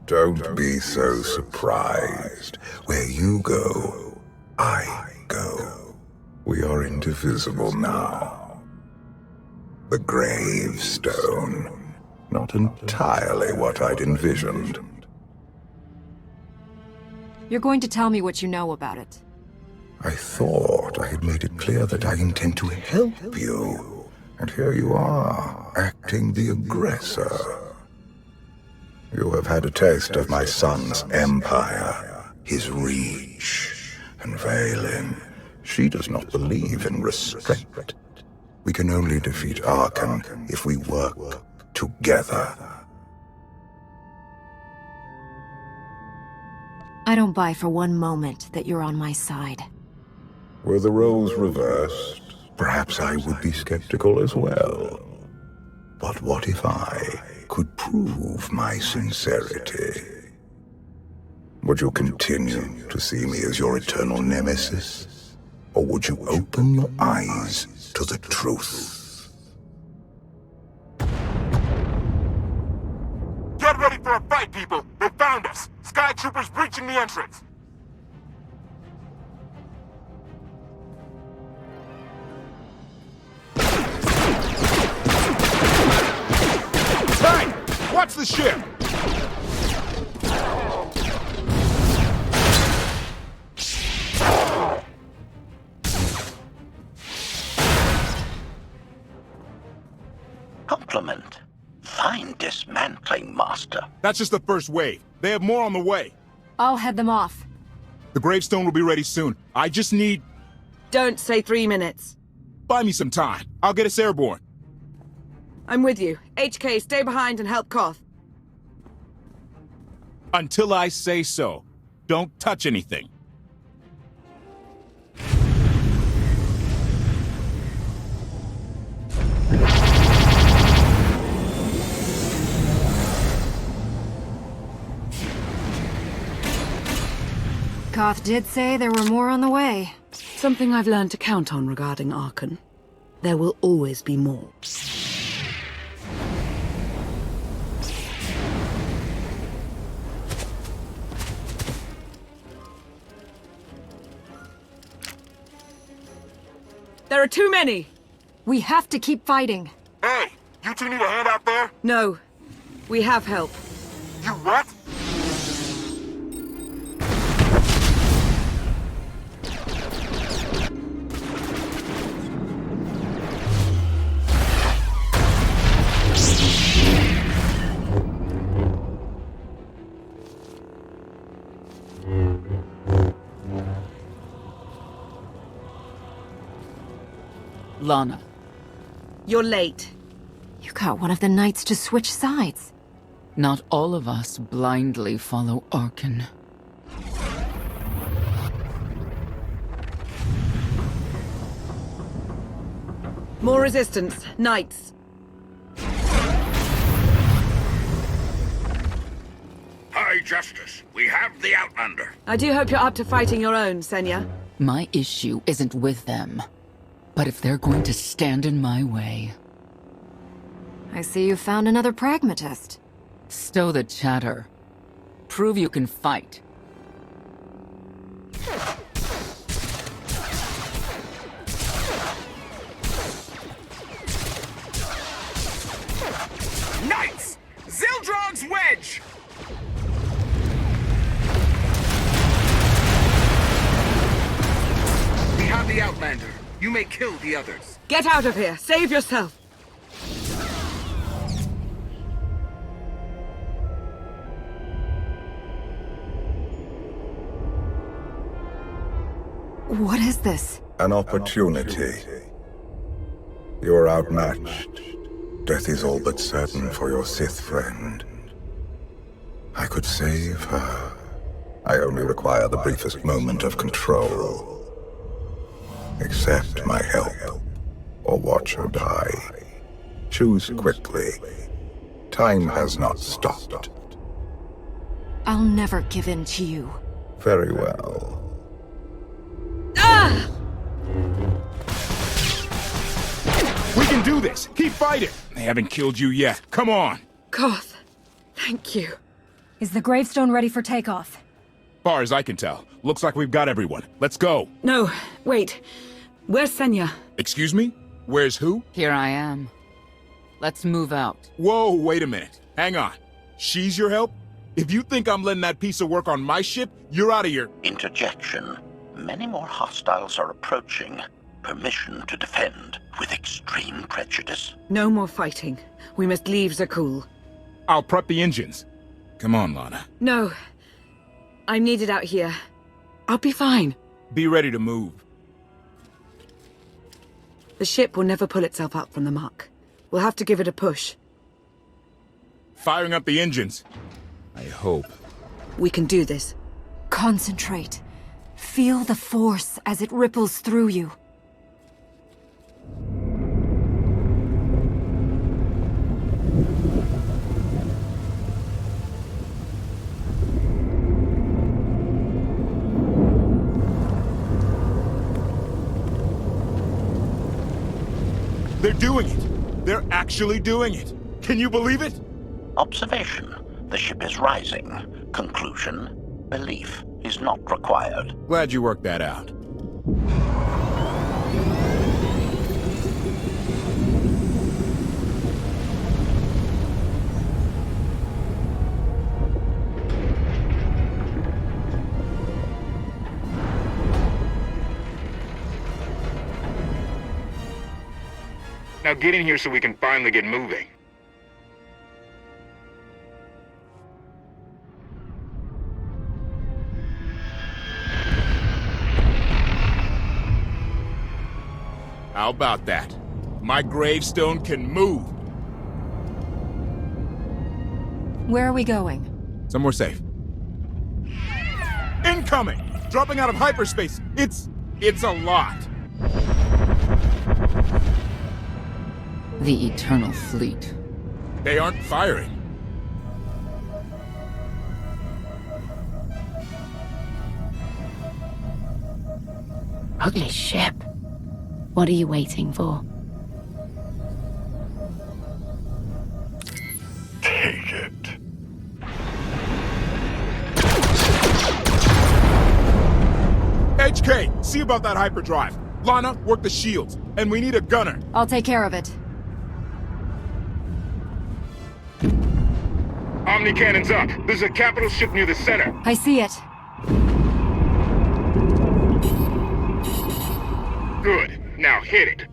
Don't be so surprised. Where you go, I go. We are indivisible now. The gravestone. Not entirely what I'd envisioned. You're going to tell me what you know about it. I thought I had made it clear that I intend to help you. And here you are, acting the aggressor. You have had a taste of my son's empire, his reach. And Vaylin, she does not believe in restraint. We can only defeat Arkan if we work together. I don't buy for one moment that you're on my side. Were the roles reversed, perhaps I would be skeptical as well. But what if I could prove my sincerity? Would you continue to see me as your eternal nemesis? Or would you open your eyes to the truth? Get ready for a fight, people! They found us! Sky Troopers breaching the entrance! Hey! Watch the ship! Compliment. Fine dismantling, Master. That's just the first wave. They have more on the way. I'll head them off. The gravestone will be ready soon. I just need... Don't say 3 minutes. Buy me some time. I'll get us airborne. I'm with you. HK, stay behind and help KOTFE. Until I say so. Don't touch anything. KOTFE did say there were more on the way. Something I've learned to count on regarding Arkan. There will always be more. There are too many! We have to keep fighting. Hey! You two need a hand out there? No. We have help. You what? Lana. You're late. You got one of the knights to switch sides. Not all of us blindly follow Arkan. More resistance. Knights. High Justice, we have the Outlander. I do hope you're up to fighting your own, Senya. My issue isn't with them. But if they're going to stand in my way... I see you found another pragmatist. Stow the chatter. Prove you can fight. Knights! Zildrog's wedge! We have the Outlander. You may kill the others. Get out of here! Save yourself! What is this? An opportunity. You are outmatched. Death is all but certain for your Sith friend. I could save her. I only require the briefest moment of control. Accept my help, or watch her die. Choose quickly. Time has not stopped. I'll never give in to you. Very well. Ah! We can do this! Keep fighting! They haven't killed you yet. Come on! KOTFE, thank you. Is the gravestone ready for takeoff? Far as I can tell, looks like we've got everyone. Let's go. No, wait. Where's Senya? Excuse me? Where's who? Here I am. Let's move out. Whoa, wait a minute. Hang on. She's your help? If you think I'm letting that piece of work on my ship, you're out of here. Interjection. Many more hostiles are approaching. Permission to defend with extreme prejudice. No more fighting. We must leave Zakul. I'll prep the engines. Come on, Lana. No. I'm needed out here. I'll be fine. Be ready to move. The ship will never pull itself up from the muck. We'll have to give it a push. Firing up the engines. I hope. We can do this. Concentrate. Feel the force as it ripples through you. They're doing it. They're actually doing it. Can you believe it? Observation. The ship is rising. Conclusion. Belief is not required. Glad you worked that out. Now get in here so we can finally get moving. How about that? My gravestone can move. Where are we going? Somewhere safe. Incoming! Dropping out of hyperspace. It's a lot. The Eternal Fleet. They aren't firing. Ugly ship. What are you waiting for? Take it. HK, see about that hyperdrive. Lana, work the shields. And we need a gunner. I'll take care of it. Omni cannons up. There's a capital ship near the center. I see it. Good. Now hit it.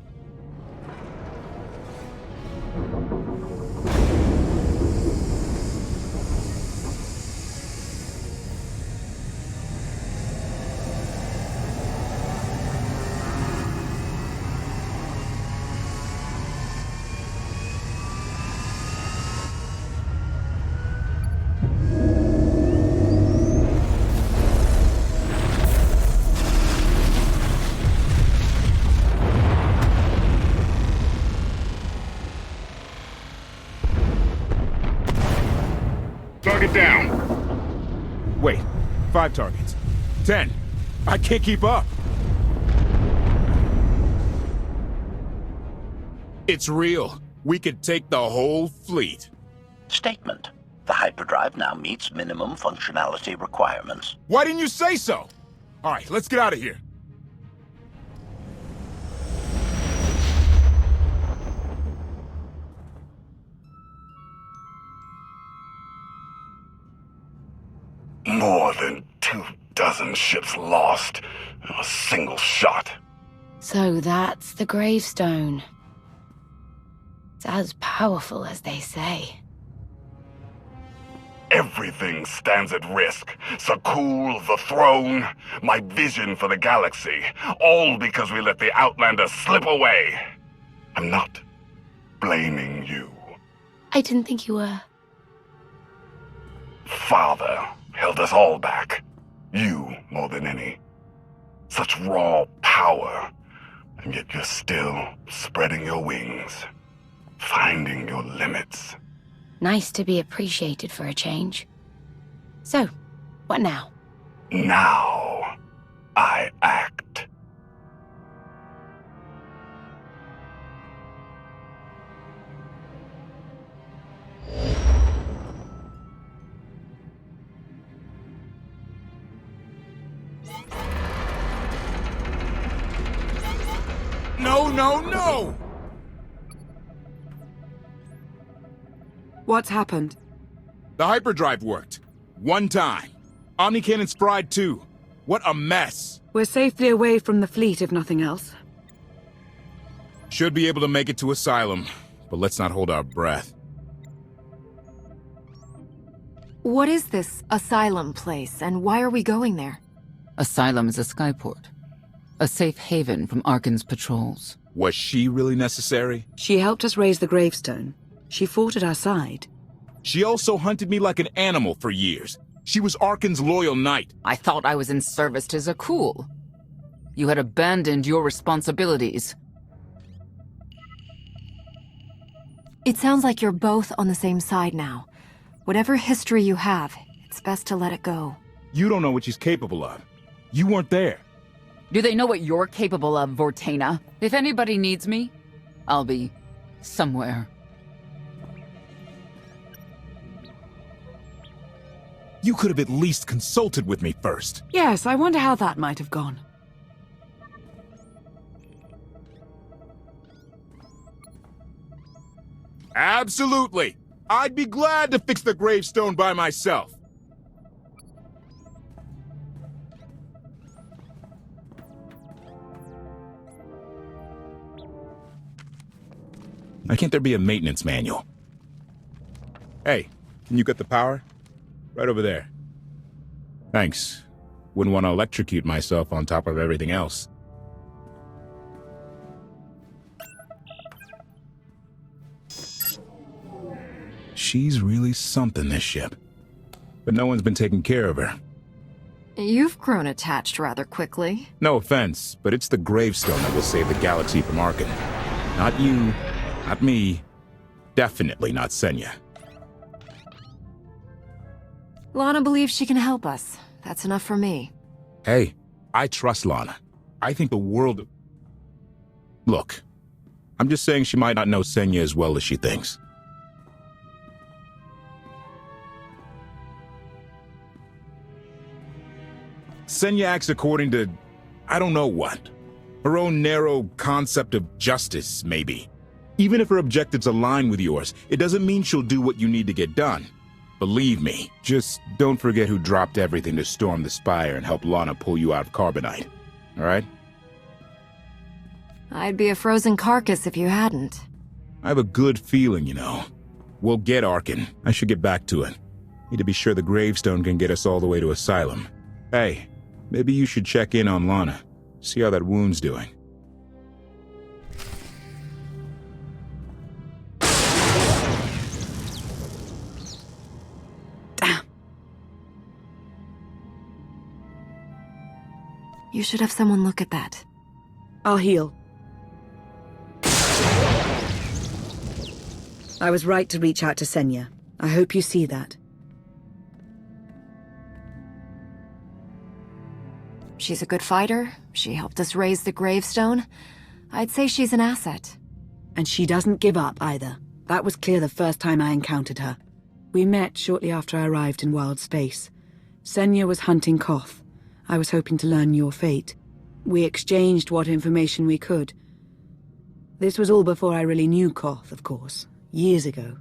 Target down. Wait, 5 targets. 10. I can't keep up. It's real. We could take the whole fleet. Statement. The hyperdrive now meets minimum functionality requirements. Why didn't you say so? All right, let's get out of here. More than 24 ships lost in a single shot. So that's the gravestone. It's as powerful as they say. Everything stands at risk. Zakul, the throne, my vision for the galaxy. All because we let the Outlanders slip away. I'm not blaming you. I didn't think you were. Father held us all back. You more than any. Such raw power, and yet you're still spreading your wings, finding your limits. Nice to be appreciated for a change. So, what now? Now, I act. No, no, no! What's happened? The hyperdrive worked. One time. Omnicannon's fried too. What a mess. We're safely away from the fleet, if nothing else. Should be able to make it to Asylum, but let's not hold our breath. What is this Asylum place, and why are we going there? Asylum is a skyport. A safe haven from Arkan's patrols. Was she really necessary? She helped us raise the gravestone. She fought at our side. She also hunted me like an animal for years. She was Arkan's loyal knight. I thought I was in service to Zakul. You had abandoned your responsibilities. It sounds like you're both on the same side now. Whatever history you have, it's best to let it go. You don't know what she's capable of. You weren't there. Do they know what you're capable of, Vortena? If anybody needs me, I'll be somewhere. You could have at least consulted with me first. Yes, I wonder how that might have gone. Absolutely. I'd be glad to fix the gravestone by myself. Why can't there be a maintenance manual? Hey, can you get the power? Right over there. Thanks. Wouldn't want to electrocute myself on top of everything else. She's really something, this ship. But no one's been taking care of her. You've grown attached rather quickly. No offense, but it's the gravestone that will save the galaxy from Arkan. Not you, not me, definitely not Senya. Lana believes she can help us. That's enough for me. Hey, I trust Lana. I think the world... Look, I'm just saying she might not know Senya as well as she thinks. Senya acts according to... I don't know what. Her own narrow concept of justice, maybe. Even if her objectives align with yours, it doesn't mean she'll do what you need to get done. Believe me, just don't forget who dropped everything to storm the spire and help Lana pull you out of Carbonite. Alright? I'd be a frozen carcass if you hadn't. I have a good feeling, you know. We'll get Arkan. I should get back to it. Need to be sure the gravestone can get us all the way to Asylum. Hey, maybe you should check in on Lana. See how that wound's doing. Damn. You should have someone look at that. I'll heal. I was right to reach out to Senya. I hope you see that. She's a good fighter. She helped us raise the gravestone. I'd say she's an asset. And she doesn't give up either. That was clear the first time I encountered her. We met shortly after I arrived in wild space. Senya was hunting KOTFE. I was hoping to learn your fate. We exchanged what information we could. This was all before I really knew KOTFE, of course. Years ago.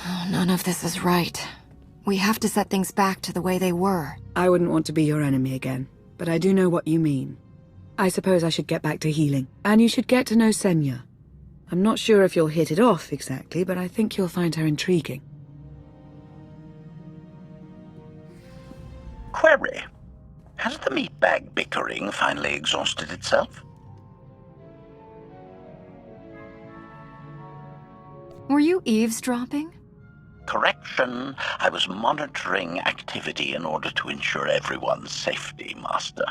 Oh, none of this is right. We have to set things back to the way they were. I wouldn't want to be your enemy again, but I do know what you mean. I suppose I should get back to healing. And you should get to know Senya. I'm not sure if you'll hit it off exactly, but I think you'll find her intriguing. Query. Has the meatbag bickering finally exhausted itself? Were you eavesdropping? Correction. I was monitoring activity in order to ensure everyone's safety, Master.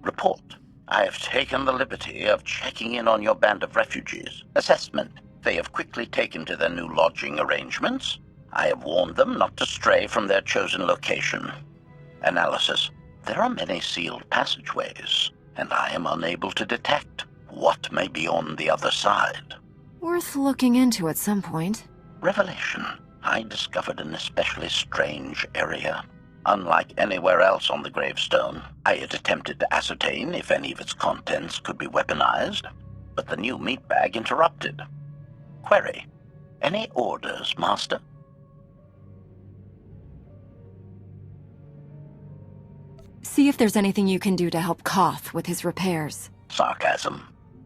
Report. I have taken the liberty of checking in on your band of refugees. Assessment. They have quickly taken to their new lodging arrangements. I have warned them not to stray from their chosen location. Analysis. There are many sealed passageways, and I am unable to detect what may be on the other side. Worth looking into at some point. Revelation. I discovered an especially strange area. Unlike anywhere else on the gravestone, I had attempted to ascertain if any of its contents could be weaponized, but the new meat bag interrupted. Query: any orders, Master? See if there's anything you can do to help KOTFE with his repairs. Sarcasm.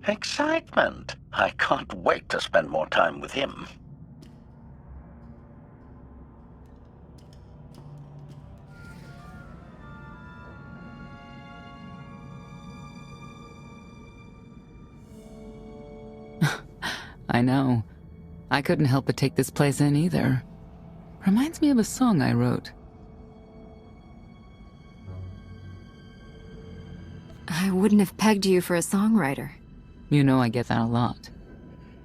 Excitement. I can't wait to spend more time with him. I know. I couldn't help but take this place in either. Reminds me of a song I wrote. I wouldn't have pegged you for a songwriter. You know I get that a lot.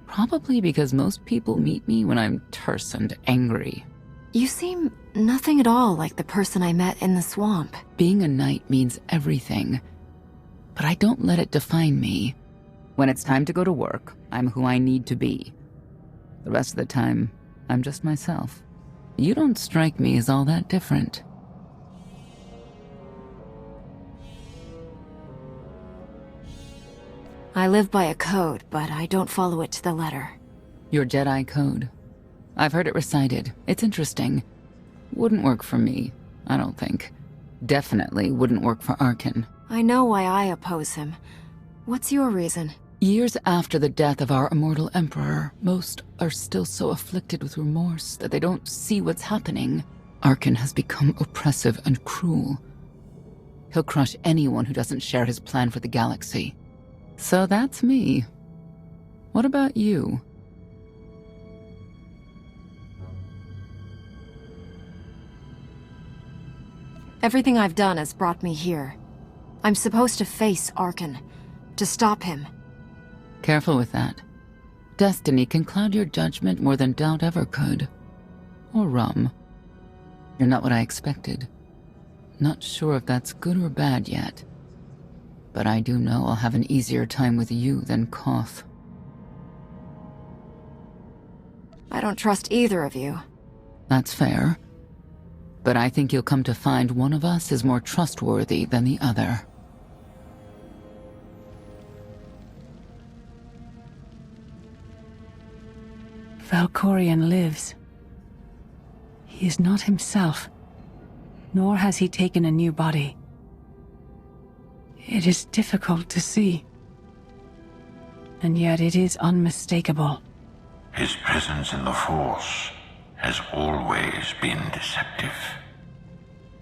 Probably because most people meet me when I'm terse and angry. You seem nothing at all like the person I met in the swamp. Being a knight means everything, but I don't let it define me. When it's time to go to work, I'm who I need to be. The rest of the time, I'm just myself. You don't strike me as all that different. I live by a code, but I don't follow it to the letter. Your Jedi code. I've heard it recited. It's interesting. Wouldn't work for me, I don't think. Definitely wouldn't work for Arkin. I know why I oppose him. What's your reason? Years after the death of our immortal emperor, most are still so afflicted with remorse that they don't see what's happening. Arkin has become oppressive and cruel. He'll crush anyone who doesn't share his plan for the galaxy. So that's me. What about you? Everything I've done has brought me here. I'm supposed to face Arkin, to stop him. Careful with that. Destiny can cloud your judgment more than doubt ever could. Or rum. You're not what I expected. Not sure if that's good or bad yet. But I do know I'll have an easier time with you than KOTFE. I don't trust either of you. That's fair. But I think you'll come to find one of us is more trustworthy than the other. Valkorion lives. He is not himself, nor has he taken a new body. It is difficult to see, and yet it is unmistakable. His presence in the Force has always been deceptive.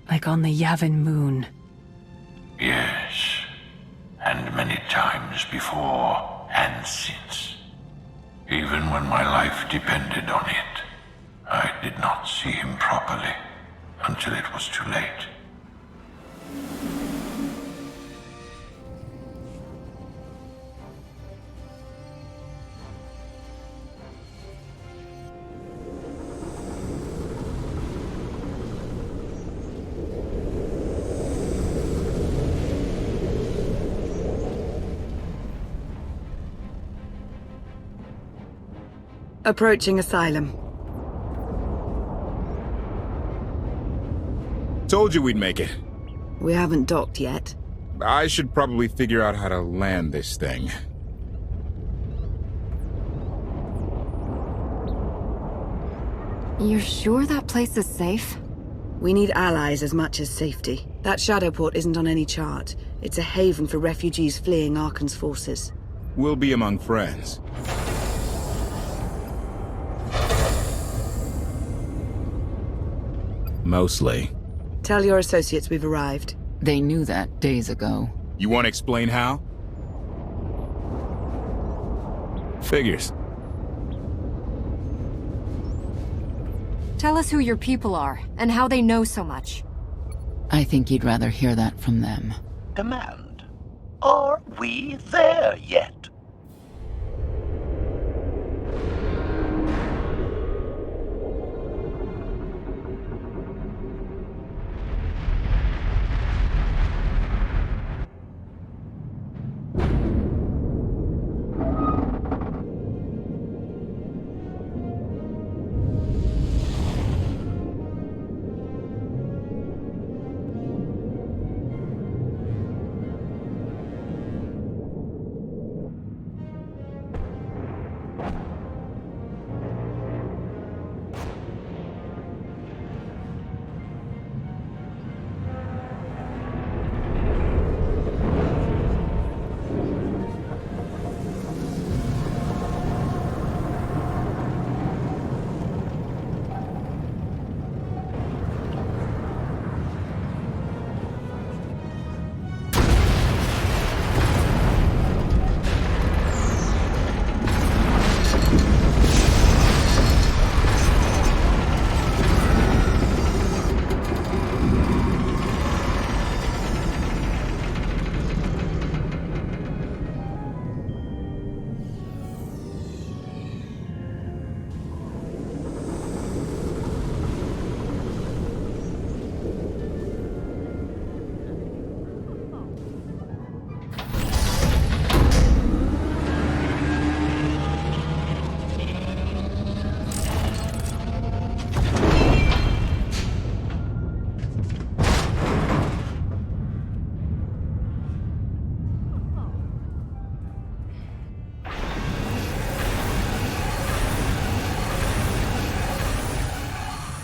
Like on the Yavin moon. Yes, and many times before and since. Even when my life depended on it, I did not see him properly until it was too late. Approaching Asylum. Told you we'd make it. We haven't docked yet. I should probably figure out how to land this thing. You're sure that place is safe? We need allies as much as safety. That Shadowport isn't on any chart. It's a haven for refugees fleeing Arkan's forces. We'll be among friends. Mostly. Tell your associates we've arrived. They knew that days ago. You want to explain how? Figures. Tell us who your people are, and how they know so much. I think you'd rather hear that from them. Demand. Are we there yet?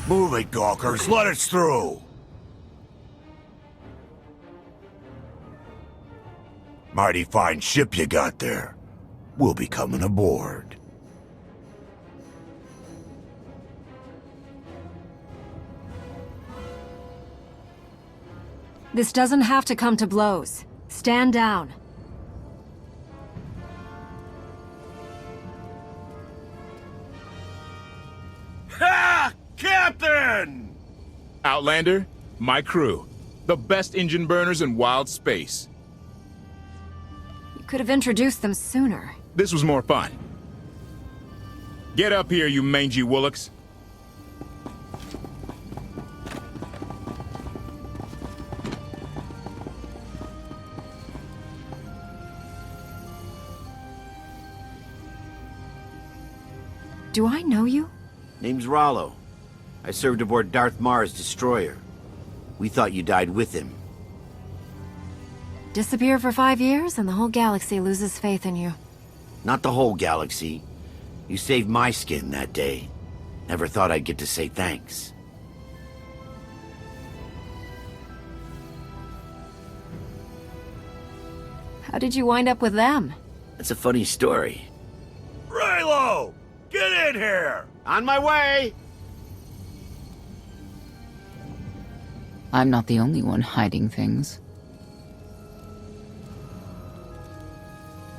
Move it, gawkers. Let us through. Mighty fine ship you got there. We'll be coming aboard. This doesn't have to come to blows. Stand down. Ha! Captain! Outlander, my crew. The best engine burners in wild space. You could have introduced them sooner. This was more fun. Get up here, you mangy woolocks. Do I know you? Name's Rollo. I served aboard Darth Marr's destroyer. We thought you died with him. Disappear for 5 years and the whole galaxy loses faith in you. Not the whole galaxy. You saved my skin that day. Never thought I'd get to say thanks. How did you wind up with them? It's a funny story. Raylo! Get in here! On my way! I'm not the only one hiding things.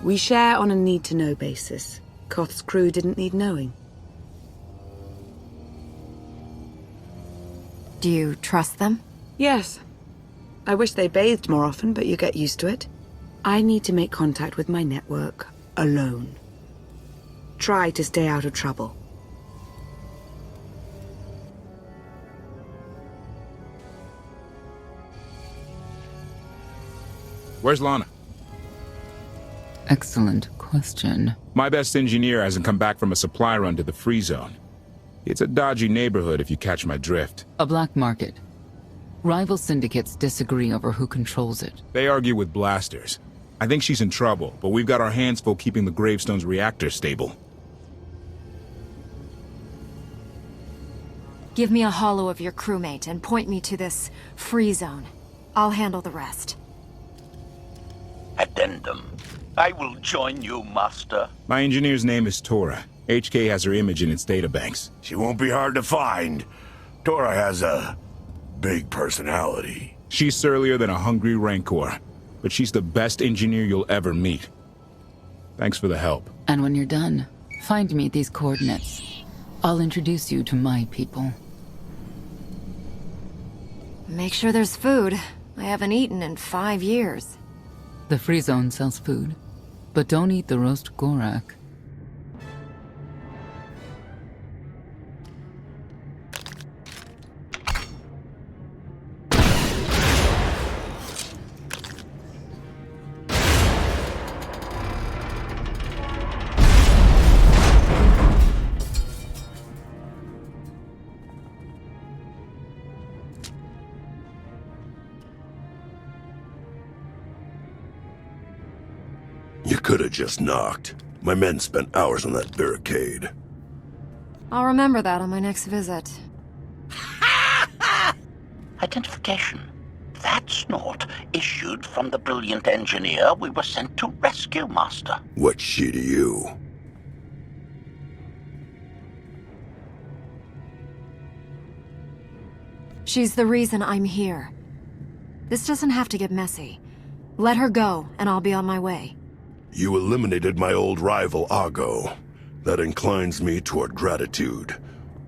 We share on a need-to-know basis. Koth's crew didn't need knowing. Do you trust them? Yes. I wish they bathed more often, but you get used to it. I need to make contact with my network, alone. Try to stay out of trouble. Where's Lana? Excellent question. My best engineer hasn't come back from a supply run to the free zone. It's a dodgy neighborhood if you catch my drift. A black market. Rival syndicates disagree over who controls it. They argue with blasters. I think she's in trouble, but we've got our hands full keeping the Gravestone's reactor stable. Give me a holo of your crewmate and point me to this free zone. I'll handle the rest. Addendum. I will join you, Master. My engineer's name is Tora. HK has her image in its databanks. She won't be hard to find. Tora has a big personality. She's surlier than a hungry rancor, but she's the best engineer you'll ever meet. Thanks for the help. And when you're done, find me these coordinates. I'll introduce you to my people. Make sure there's food. I haven't eaten in 5 years. The free zone sells food, but don't eat the roast Gorak. You could have just knocked. My men spent hours on that barricade. I'll remember that on my next visit. Identification. That snort issued from the brilliant engineer we were sent to rescue, Master. What's she to you? She's the reason I'm here. This doesn't have to get messy. Let her go, and I'll be on my way. You eliminated my old rival, Argo. That inclines me toward gratitude.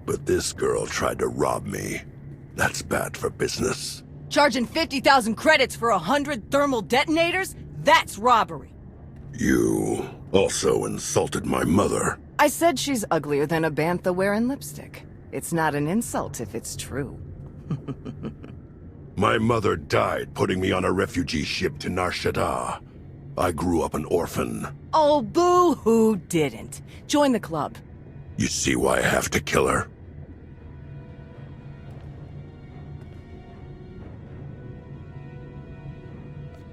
But this girl tried to rob me. That's bad for business. Charging 50,000 credits for 100 thermal detonators? That's robbery. You also insulted my mother. I said she's uglier than a bantha wearing lipstick. It's not an insult if it's true. My mother died putting me on a refugee ship to Nar Shaddaa. I grew up an orphan. Oh, boo-hoo didn't. Join the club. You see why I have to kill her?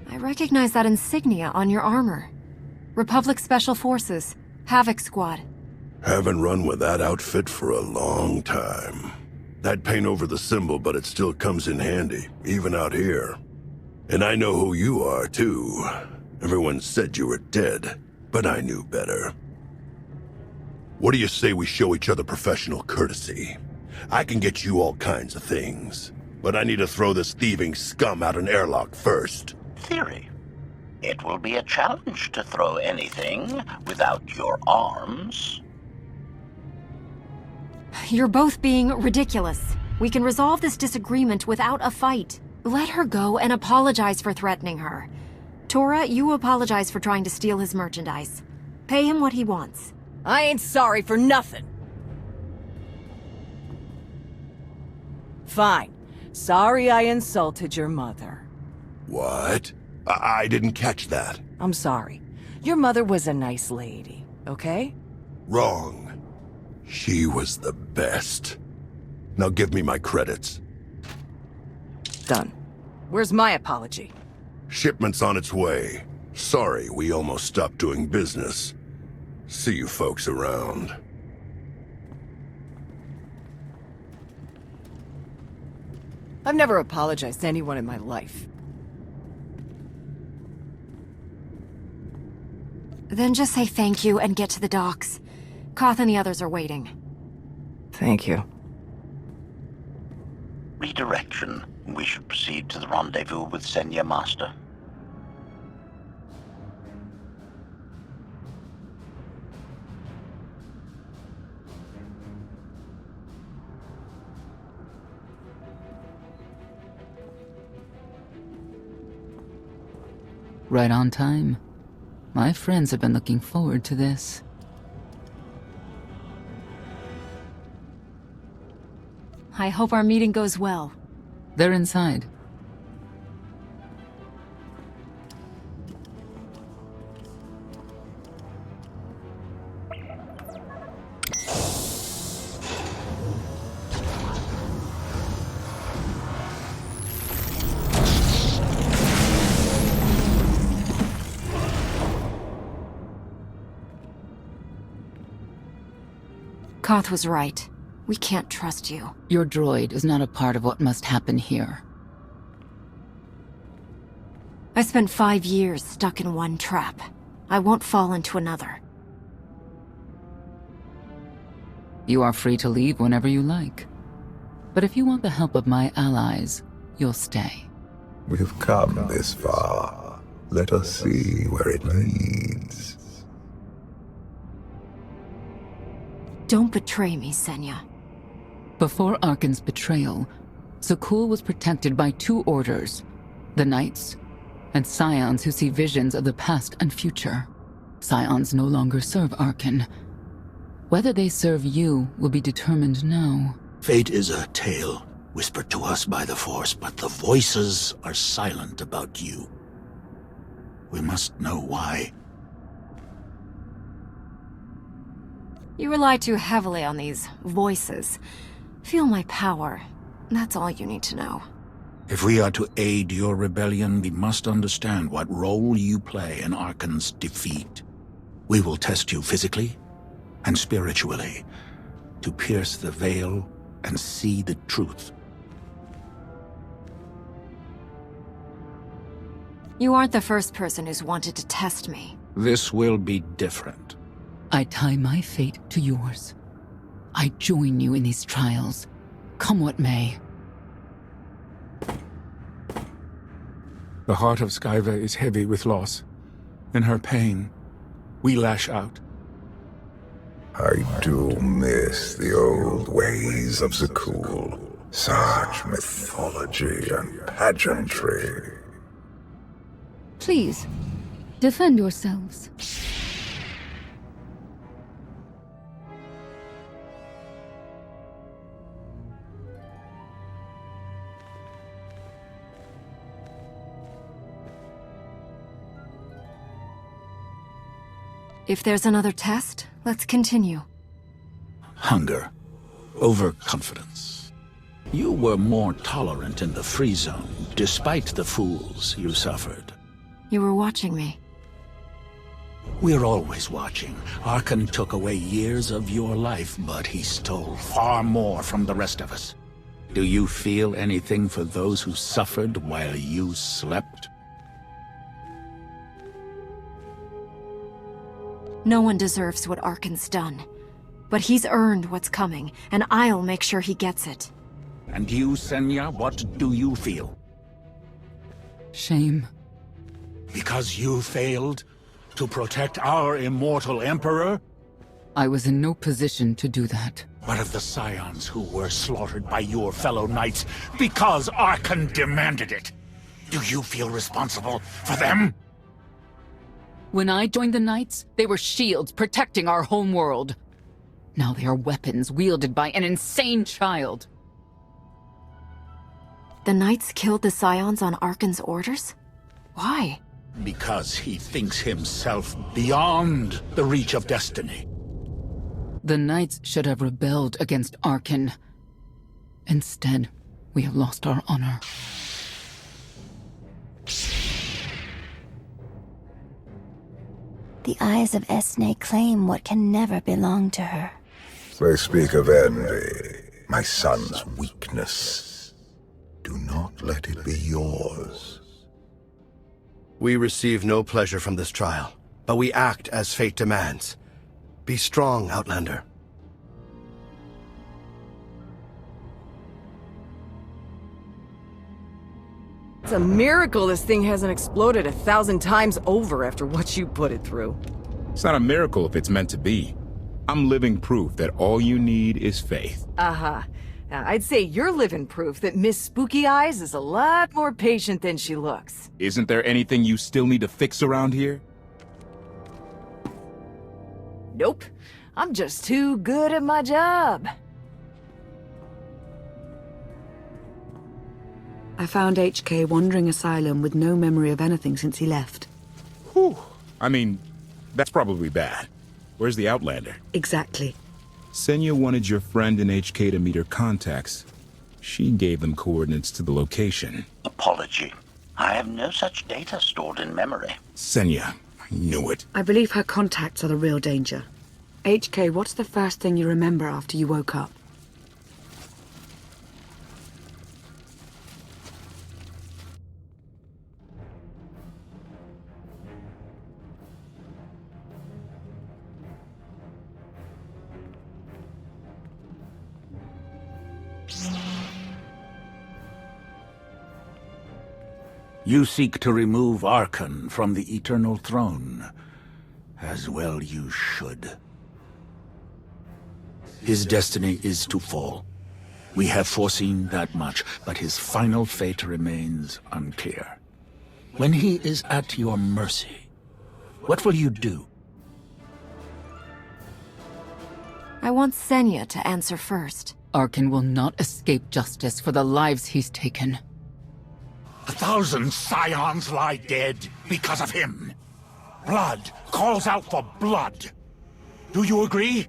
I recognize that insignia on your armor. Republic Special Forces, Havoc Squad. Haven't run with that outfit for a long time. I'd paint over the symbol, but it still comes in handy, even out here. And I know who you are, too. Everyone said you were dead, but I knew better. What do you say we show each other professional courtesy? I can get you all kinds of things, but I need to throw this thieving scum out an airlock first. Theory. It will be a challenge to throw anything without your arms. You're both being ridiculous. We can resolve this disagreement without a fight. Let her go and apologize for threatening her. Tora, you apologize for trying to steal his merchandise. Pay him what he wants. I ain't sorry for nothing. Fine. Sorry I insulted your mother. What? I didn't catch that. I'm sorry. Your mother was a nice lady, okay? Wrong. She was the best. Now give me my credits. Done. Where's my apology? Shipment's on its way. Sorry, we almost stopped doing business. See you folks around. I've never apologized to anyone in my life. Then just say thank you and get to the docks. Koth and the others are waiting. Thank you. Redirection. We should proceed to the rendezvous with Senya Master. Right on time. My friends have been looking forward to this. I hope our meeting goes well. They're inside. Koth was right. We can't trust you. Your droid is not a part of what must happen here. I spent 5 years stuck in one trap. I won't fall into another. You are free to leave whenever you like. But if you want the help of my allies, you'll stay. We've come this far. Let us see where it leads. Don't betray me, Senya. Before Arkan's betrayal, Zakul was protected by 2 orders, the Knights, and Scions who see visions of the past and future. Scions no longer serve Arkan. Whether they serve you will be determined now. Fate is a tale whispered to us by the Force, but the voices are silent about you. We must know why. You rely too heavily on these voices. Feel my power. That's all you need to know. If we are to aid your rebellion, we must understand what role you play in Arkan's defeat. We will test you physically and spiritually to pierce the veil and see the truth. You aren't the first person who's wanted to test me. This will be different. I tie my fate to yours. I join you in these trials, come what may. The heart of Skyva is heavy with loss. In her pain, we lash out. I do miss the old ways of Zakul. Such mythology and pageantry. Please, defend yourselves. If there's another test, let's continue. Hunger. Overconfidence. You were more tolerant in the free zone, despite the fools you suffered. You were watching me. We're always watching. Arkan took away years of your life, but he stole far more from the rest of us. Do you feel anything for those who suffered while you slept? No one deserves what Arkan's done. But he's earned what's coming, and I'll make sure he gets it. And you, Senya, what do you feel? Shame. Because you failed to protect our immortal Emperor? I was in no position to do that. What of the Scions who were slaughtered by your fellow knights because Arkan demanded it? Do you feel responsible for them? When I joined the Knights, they were shields protecting our homeworld. Now they are weapons wielded by an insane child. The Knights killed the Scions on Arkan's orders? Why? Because he thinks himself beyond the reach of destiny. The Knights should have rebelled against Arkan. Instead, we have lost our honor. The eyes of Esne claim what can never belong to her. They speak of envy, my son's weakness. Do not let it be yours. We receive no pleasure from this trial, but we act as fate demands. Be strong, Outlander. It's a miracle this thing hasn't exploded 1,000 times over after what you put it through. It's not a miracle if it's meant to be. I'm living proof that all you need is faith. Now, I'd say you're living proof that Miss Spooky Eyes is a lot more patient than she looks. Isn't there anything you still need to fix around here? Nope. I'm just too good at my job. I found HK wandering asylum with no memory of anything since he left. Whew. I mean, that's probably bad. Where's the Outlander? Exactly. Senya wanted your friend in HK to meet her contacts. She gave them coordinates to the location. Apology. I have no such data stored in memory. Senya, I knew it. I believe her contacts are the real danger. HK, what's the first thing you remember after you woke up? You seek to remove Arkan from the Eternal Throne. As well you should. His destiny is to fall. We have foreseen that much, but his final fate remains unclear. When he is at your mercy, what will you do? I want Senya to answer first. Arkan will not escape justice for the lives he's taken. 1,000 Scions lie dead because of him. Blood calls out for blood. Do you agree?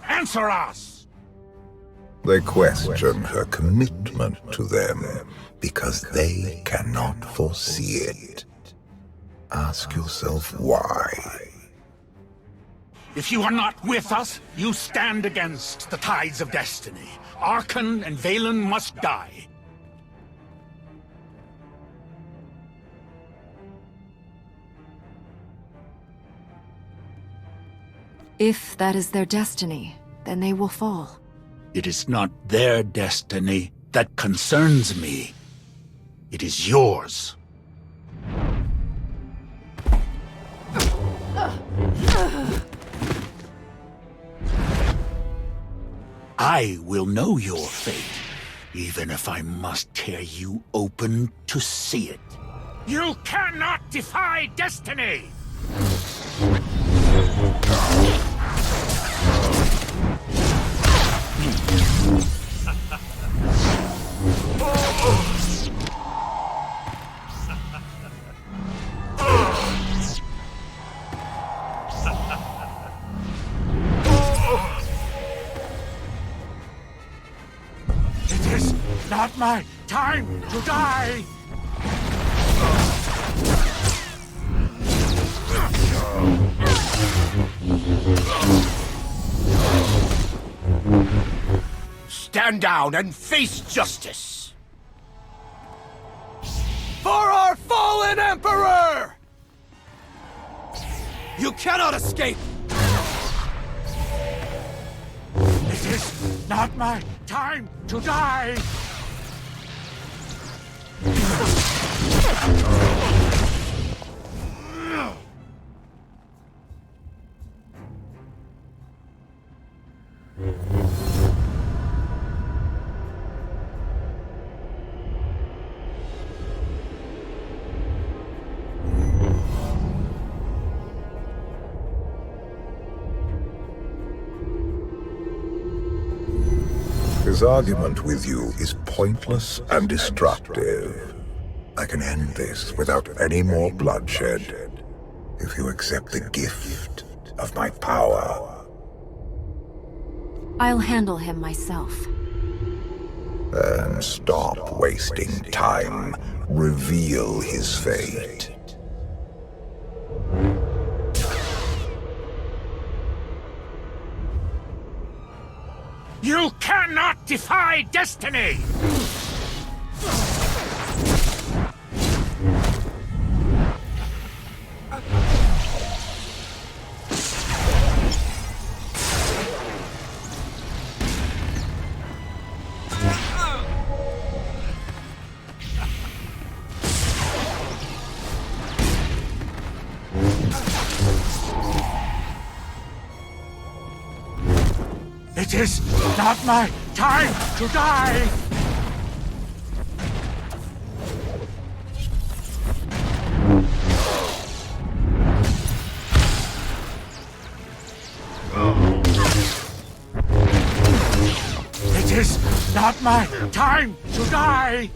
Answer us! They question her commitment to them because they cannot foresee it. Ask yourself why. If you are not with us, you stand against the tides of destiny. Arkan and Valen must die. If that is their destiny, then they will fall. It is not their destiny that concerns me. It is yours. I will know your fate, even if I must tear you open to see it. You cannot defy destiny! It is not my time to die! stand down and face justice. For our fallen Emperor! You cannot escape! It is not my time to die! His argument with you is pointless and destructive. I can end this without any more bloodshed, if you accept the gift of my power. I'll handle him myself. Then stop wasting time. Reveal his fate. You cannot defy destiny! It is not my time to die! It is not my time to die!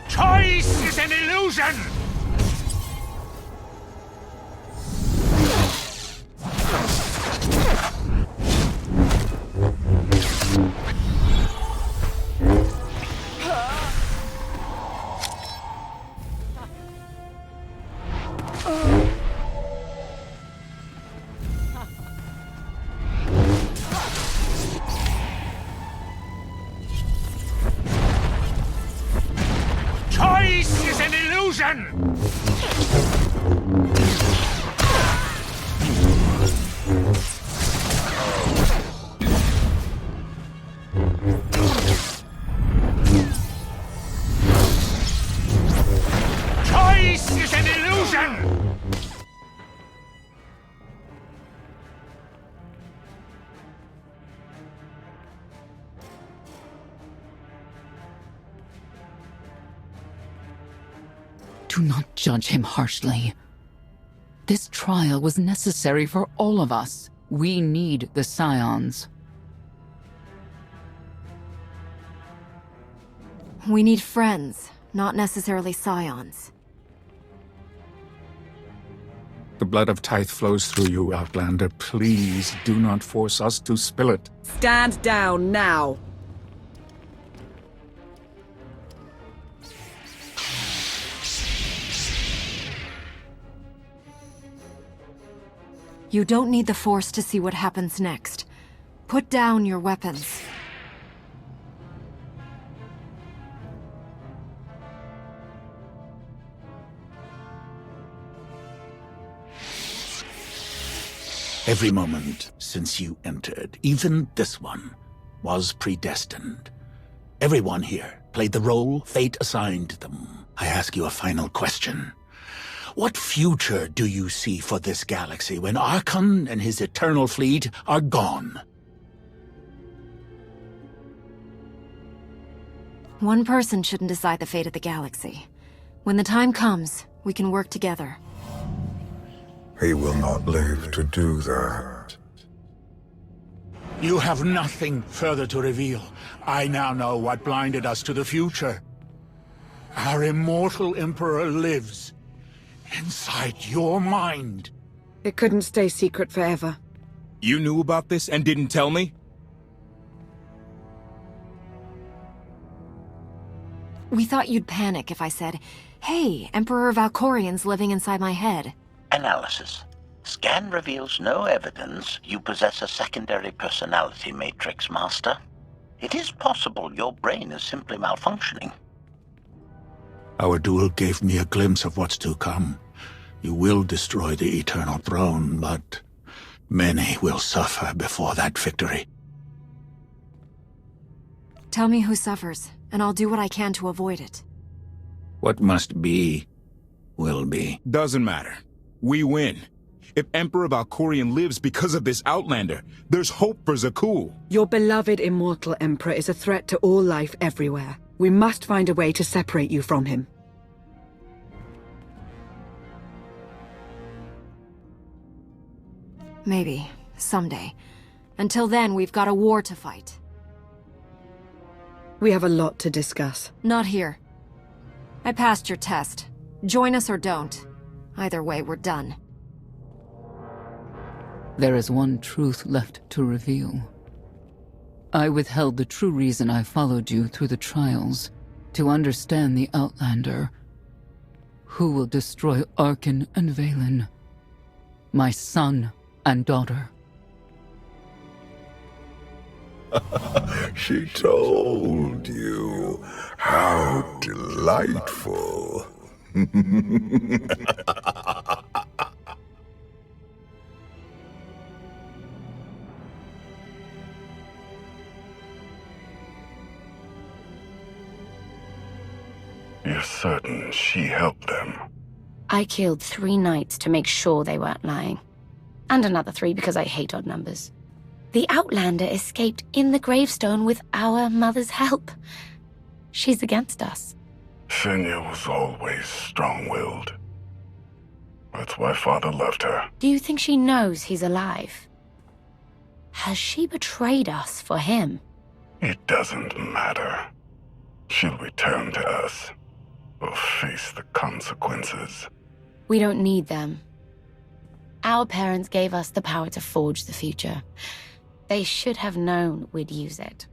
Choice is an illusion! Choice is an illusion! Choice is an illusion! Do not judge him harshly. This trial was necessary for all of us. We need the Scions. We need friends, not necessarily Scions. The blood of Tithe flows through you, Outlander. Please do not force us to spill it. Stand down now. You don't need the Force to see what happens next. Put down your weapons. Every moment since you entered, even this one, was predestined. Everyone here played the role fate assigned them. I ask you a final question. What future do you see for this galaxy when Archon and his eternal fleet are gone? One person shouldn't decide the fate of the galaxy. When the time comes, we can work together. He will not live to do that. You have nothing further to reveal. I now know what blinded us to the future. Our immortal Emperor lives inside your mind. It couldn't stay secret forever. You knew about this and didn't tell me? We thought you'd panic if I said, "Hey, Emperor Valkorian's living inside my head." Analysis. Scan reveals no evidence you possess a secondary personality matrix, Master. It is possible your brain is simply malfunctioning. Our duel gave me a glimpse of what's to come. You will destroy the Eternal Throne, but many will suffer before that victory. Tell me who suffers, and I'll do what I can to avoid it. What must be, will be. Doesn't matter. We win. If Emperor Valkorian lives because of this Outlander, there's hope for Zakuul. Your beloved immortal Emperor is a threat to all life everywhere. We must find a way to separate you from him. Maybe. Someday. Until then, we've got a war to fight. We have a lot to discuss. Not here. I passed your test. Join us or don't. Either way, we're done. There is one truth left to reveal. I withheld the true reason I followed you through the trials, to understand the Outlander, who will destroy Arkan and Valen, my son and daughter. She told you. How delightful. You're certain she helped them? I killed 3 knights to make sure they weren't lying. And another 3 because I hate odd numbers. The Outlander escaped in the gravestone with our mother's help. She's against us. Senya was always strong-willed. That's why Father left her. Do you think she knows he's alive? Has she betrayed us for him? It doesn't matter. She'll return to us. We'll face the consequences. We don't need them. Our parents gave us the power to forge the future. They should have known we'd use it.